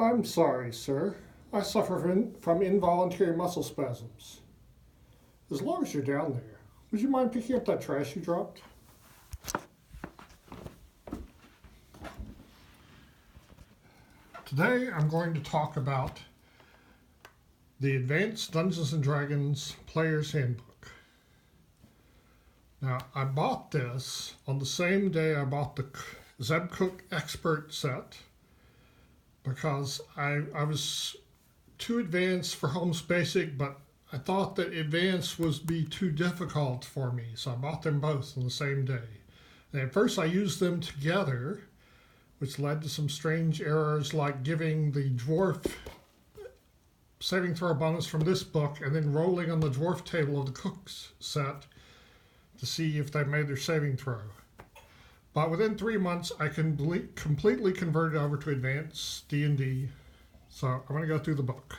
I'm sorry, sir. I suffer from involuntary muscle spasms. As long as you're down there, would you mind picking up that trash you dropped? Today I'm going to talk about the Advanced Dungeons & Dragons Player's Handbook. Now, I bought this on the same day I bought the Zeb Cook Expert set because I was too advanced for Holmes Basic, but I thought that advanced would be too difficult for me, so I bought them both on the same day. And at first I used them together, which led to some strange errors like giving the dwarf saving throw bonus from this book and then rolling on the dwarf table of the Cook's set to see if they made their saving throw. But within 3 months, I completely converted over to advanced D&D. So I'm going to go through the book.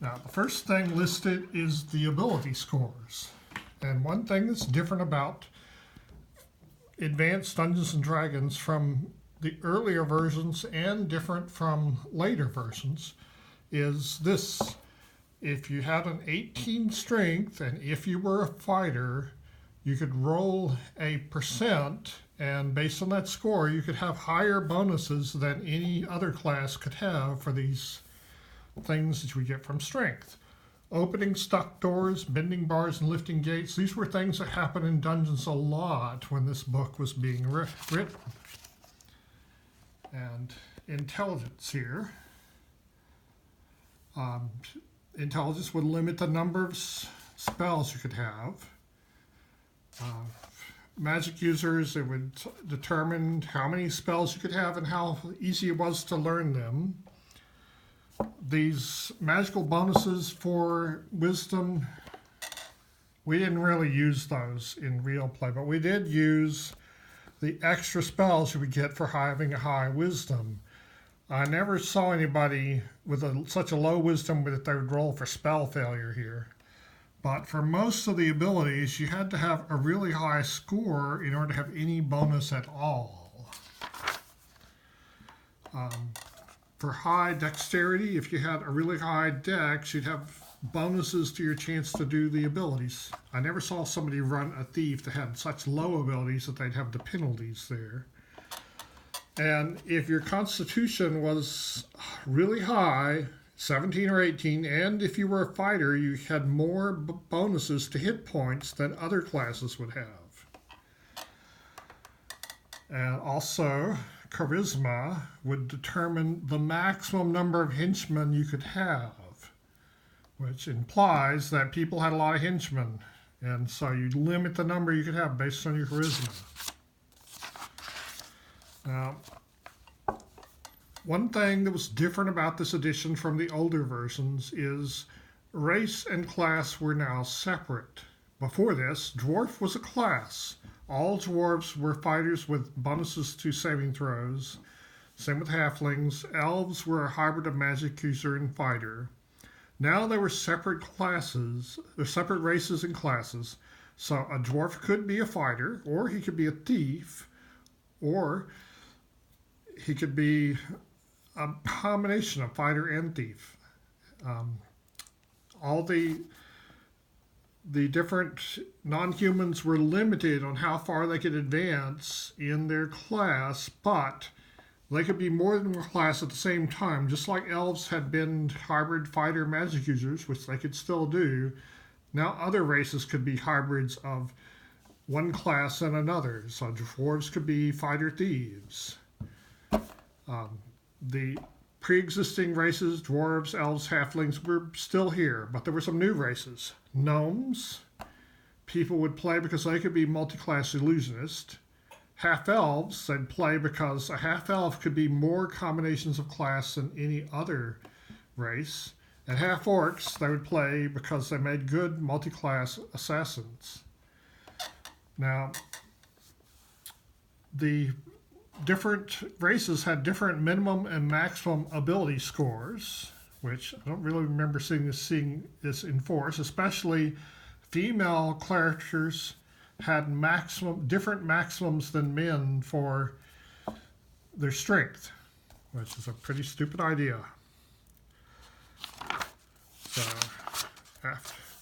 Now, the first thing listed is the ability scores. And one thing that's different about Advanced Dungeons & Dragons from the earlier versions and different from later versions is this. If you had an 18 strength and if you were a fighter, you could roll a percent, and based on that score, you could have higher bonuses than any other class could have for these things that you would get from strength. Opening stuck doors, bending bars, and lifting gates, these were things that happened in dungeons a lot when this book was being written. And intelligence here. Intelligence would limit the number of spells you could have. Magic users, it would determine how many spells you could have and how easy it was to learn them. These magical bonuses for wisdom, we didn't really use those in real play, but we did use the extra spells you would get for having a high wisdom. I never saw anybody with such a low wisdom that they would roll for spell failure here. But for most of the abilities, you had to have a really high score in order to have any bonus at all. For high dexterity, if you had a really high dex, you'd have bonuses to your chance to do the abilities. I never saw somebody run a thief that had such low abilities that they'd have the penalties there. And if your constitution was really high, 17 or 18, and if you were a fighter, you had more bonuses to hit points than other classes would have. And also, charisma would determine the maximum number of henchmen you could have, which implies that people had a lot of henchmen, and so you limit the number you could have based on your charisma. Now, one thing that was different about this edition from the older versions is race and class were now separate. Before this, dwarf was a class. All dwarves were fighters with bonuses to saving throws. Same with halflings. Elves were a hybrid of magic user and fighter. Now they were separate classes, or separate races and classes. So a dwarf could be a fighter, or he could be a thief, or he could be a combination of fighter and thief. All the different non-humans were limited on how far they could advance in their class, but they could be more than one class at the same time. Just like elves had been hybrid fighter magic users, which they could still do, now other races could be hybrids of one class and another. So dwarves could be fighter thieves. The pre-existing races, dwarves, elves, halflings, were still here, but there were some new races. Gnomes, people would play because they could be multi-class illusionist. Half-elves, they'd play because a half-elf could be more combinations of class than any other race. And half-orcs, they would play because they made good multi-class assassins. Now, the different races had different minimum and maximum ability scores, which I don't really remember seeing this in force, especially female characters had different maximums than men for their strength, which is a pretty stupid idea. So,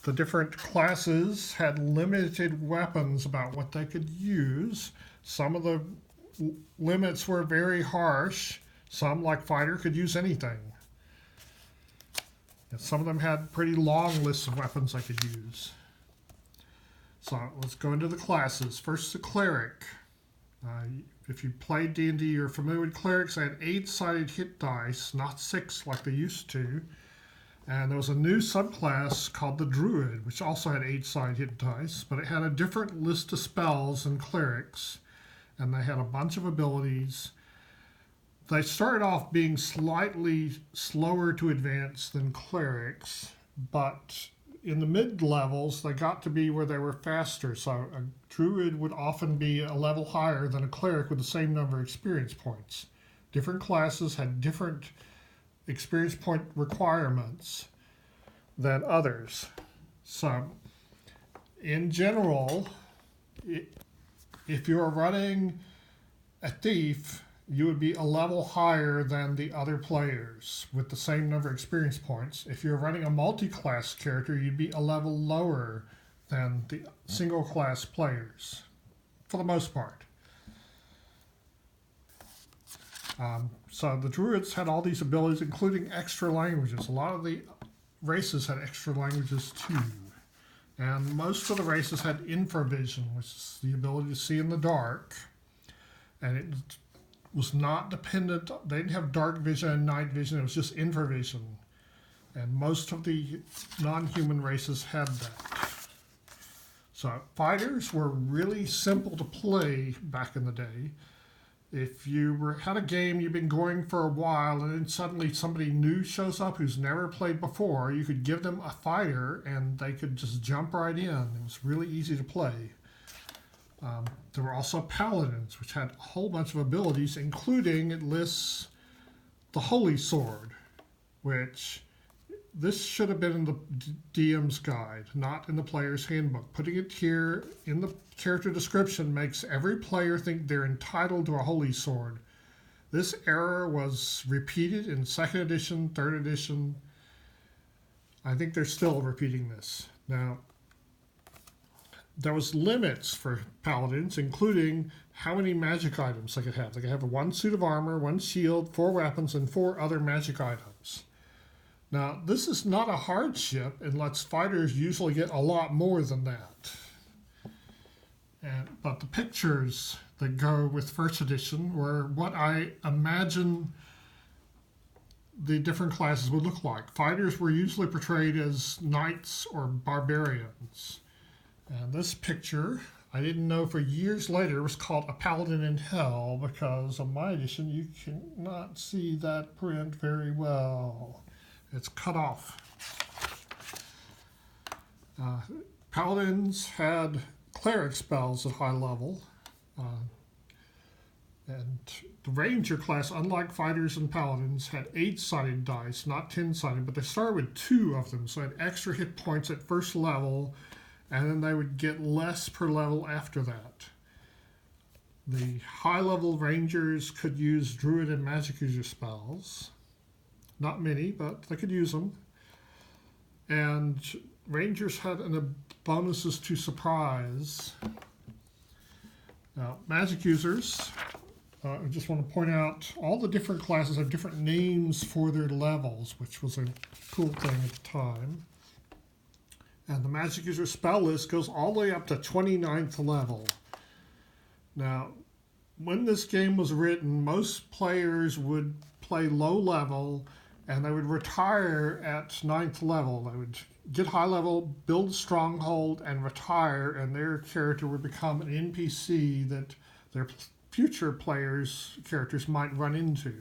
the different classes had limited weapons about what they could use. Some of the limits were very harsh. Some, like fighter, could use anything. And some of them had pretty long lists of weapons they could use. So let's go into the classes. First, the cleric. If you played D&D, you're familiar with clerics. They had 8-sided hit dice, not 6 like they used to. And there was a new subclass called the druid, which also had 8-sided hit dice, but it had a different list of spells than clerics, and they had a bunch of abilities. They started off being slightly slower to advance than clerics, but in the mid-levels, they got to be where they were faster. So a druid would often be a level higher than a cleric with the same number of experience points. Different classes had different experience point requirements than others. So in general, if you're running a thief, you would be a level higher than the other players with the same number of experience points. If you're running a multi-class character, you'd be a level lower than the single-class players, for the most part. So the druids had all these abilities, including extra languages. A lot of the races had extra languages too. And most of the races had infravision, which is the ability to see in the dark. And it was not dependent, they didn't have dark vision and night vision, it was just infravision. And most of the non-human races had that. So fighters were really simple to play back in the day. If you had a game you've been going for a while and then suddenly somebody new shows up who's never played before, you could give them a fighter and they could just jump right in. It was really easy to play. There were also paladins, which had a whole bunch of abilities, including, it lists the Holy Sword, which this should have been in the DM's guide, not in the player's handbook. Putting it here in the character description makes every player think they're entitled to a Holy Sword. This error was repeated in 2nd edition, 3rd edition. I think they're still repeating this. Now, there was limits for paladins, including how many magic items they could have. They could have 1 suit of armor, 1 shield, 4 weapons, and 4 other magic items. Now, this is not a hardship unless fighters usually get a lot more than that. But the pictures that go with 1st edition were what I imagine the different classes would look like. Fighters were usually portrayed as knights or barbarians. And this picture, I didn't know for years later, was called A Paladin in Hell, because on my edition you cannot see that print very well. It's cut off. Paladins had cleric spells at high level. And the ranger class, unlike fighters and paladins, had 8-sided dice, not 10-sided, but they started with 2 of them, so they had extra hit points at first level, and then they would get less per level after that. The high-level rangers could use druid and magic user spells. Not many, but they could use them. And rangers had bonuses to surprise. Now, magic users, I just want to point out all the different classes have different names for their levels, which was a cool thing at the time. And the magic user spell list goes all the way up to 29th level. Now, when this game was written, most players would play low level and they would retire at 9th level. They would get high level, build a stronghold, and retire, and their character would become an NPC that their future characters might run into.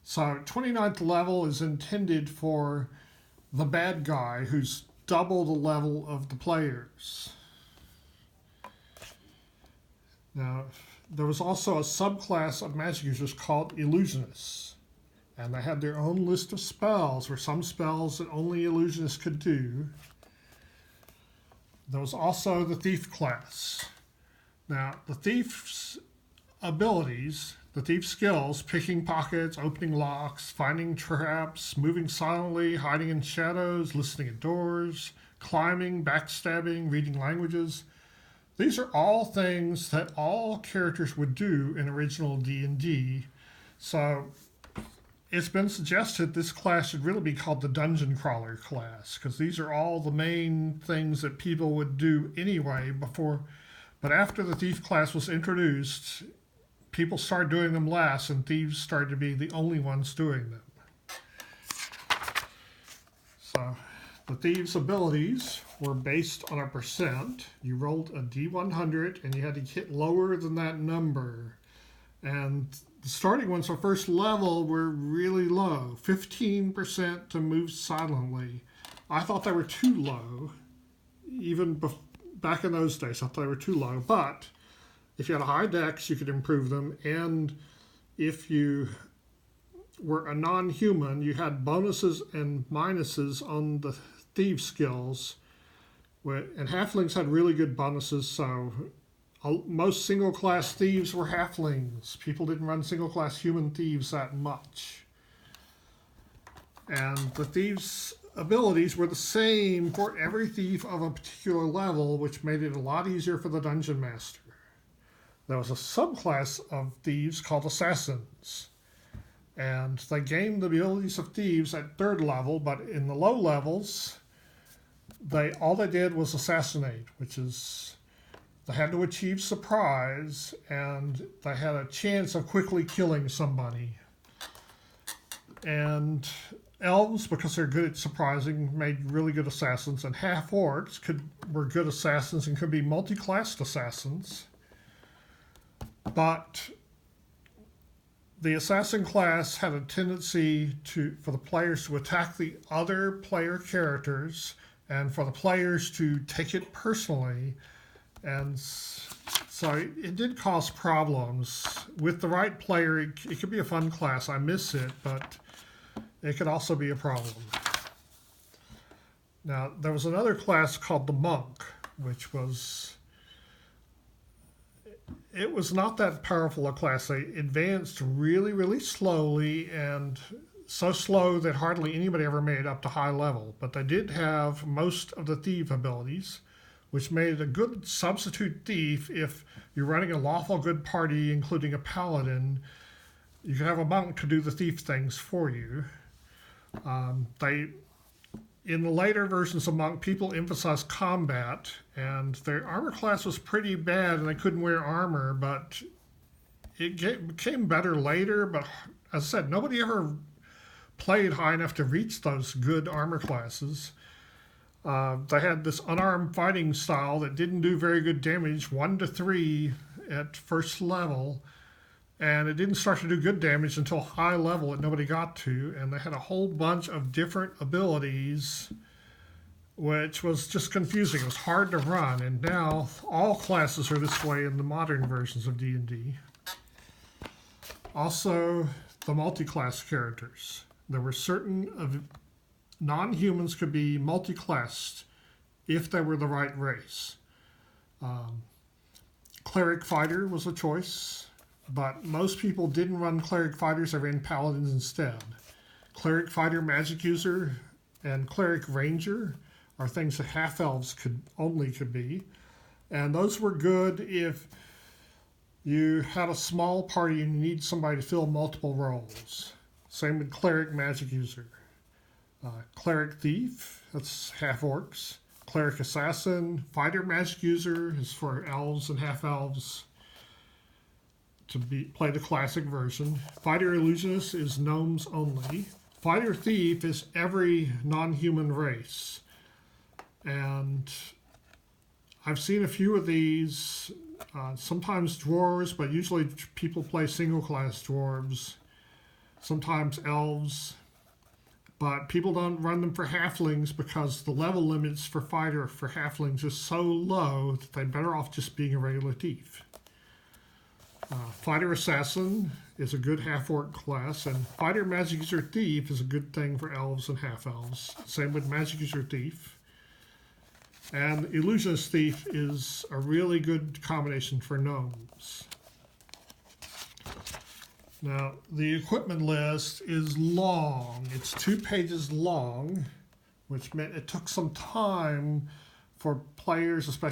So 29th level is intended for the bad guy who's double the level of the players. Now, there was also a subclass of magic users called illusionists. And they had their own list of spells, or some spells that only illusionists could do. There was also the thief class. Now, the thief's abilities, the thief's skills, picking pockets, opening locks, finding traps, moving silently, hiding in shadows, listening at doors, climbing, backstabbing, reading languages. These are all things that all characters would do in original D&D. So it's been suggested this class should really be called the Dungeon Crawler class, because these are all the main things that people would do anyway before. But after the thief class was introduced, people started doing them less, and thieves started to be the only ones doing them. So the thieves' abilities were based on a percent. You rolled a D100, and you had to hit lower than that number. And the starting ones for first level were really low, 15% to move silently. I thought they were too low, even back in those days. I thought they were too low. But if you had a high dex, you could improve them. And if you were a non-human, you had bonuses and minuses on the thief skills. And halflings had really good bonuses, so most single-class thieves were halflings. People didn't run single-class human thieves that much. And the thieves' abilities were the same for every thief of a particular level, which made it a lot easier for the dungeon master. There was a subclass of thieves called assassins. And they gained the abilities of thieves at 3rd level, but in the low levels, all they did was assassinate, which is they had to achieve surprise, and they had a chance of quickly killing somebody. And elves, because they're good at surprising, made really good assassins, and half-orcs were good assassins and could be multi-classed assassins. But the assassin class had a tendency for the players to attack the other player characters and for the players to take it personally. And so it did cause problems. With the right player, it could be a fun class. I miss it, but it could also be a problem. Now, there was another class called the monk, which was not that powerful a class. They advanced really, really slowly, and so slow that hardly anybody ever made it up to high level. But they did have most of the thief abilities, which made it a good substitute thief if you're running a lawful good party, including a paladin. You can have a monk to do the thief things for you. In the later versions of monk, people emphasized combat, and their armor class was pretty bad, and they couldn't wear armor, but it became better later. But as I said, nobody ever played high enough to reach those good armor classes. They had this unarmed fighting style that didn't do very good damage, 1 to 3 at first level, and it didn't start to do good damage until high level that nobody got to, and they had a whole bunch of different abilities, which was just confusing. It was hard to run, and now all classes are this way in the modern versions of D&D. Also, the multi-class characters. There were certain non-humans could be multi-classed if they were the right race. Cleric fighter was a choice, but most people didn't run cleric fighters. They ran paladins instead. Cleric fighter, magic user, and cleric ranger are things that half-elves could be. And those were good if you had a small party and you need somebody to fill multiple roles. Same with cleric magic user. Cleric thief, that's half-orcs. Cleric assassin, fighter magic user is for elves and half-elves to play the classic version. Fighter illusionist is gnomes only. Fighter thief is every non-human race. And I've seen a few of these, sometimes dwarves, but usually people play single-class dwarves. Sometimes elves. But people don't run them for halflings because the level limits for fighter for halflings is so low that they're better off just being a regular thief. Fighter assassin is a good half-orc class, and fighter magic user thief is a good thing for elves and half-elves. Same with magic user thief. And Illusionist Thief is a really good combination for gnomes. Now, the equipment list is long. It's 2 pages long, which meant it took some time for players, especially